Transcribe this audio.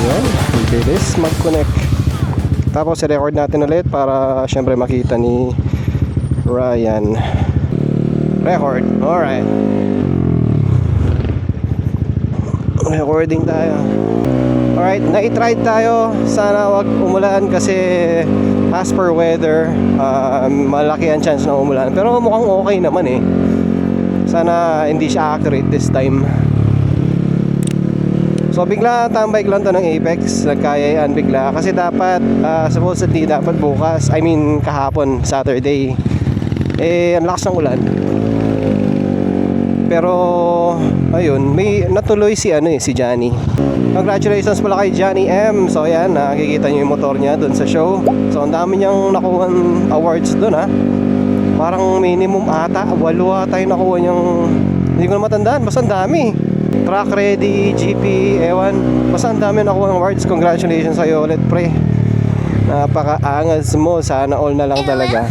Ayan, bilis mag-connect. Tapos i-record natin ulit para syempre makita ni Ryan. Record, alright. Recording tayo. Alright, night ride tayo. Sana wag umulan kasi as per weather, malaki ang chance na umulan. Pero mukhang okay naman eh. Sana hindi siya accurate this time. So bigla tambay lang to ng Apex. Nagkayaan bigla kasi dapat supposedly dapat bukas, I mean kahapon, Saturday, eh ang lakas ng ulan. Pero ayun, may natuloy si Johnny. Congratulations pala kay Johnny M. So ayan, nakikita niyo yung motor niya doon sa show. So ang dami niyang nakuha awards doon ha. Parang minimum ata 8 ata yung nakuha niyang, hindi ko na matandaan, basta ang dami. Track ready, GP, ewan, basta ang dami nakuha ng awards. Congratulations sa'yo ulit pre. Napaka-angas mo, sana all na lang talaga.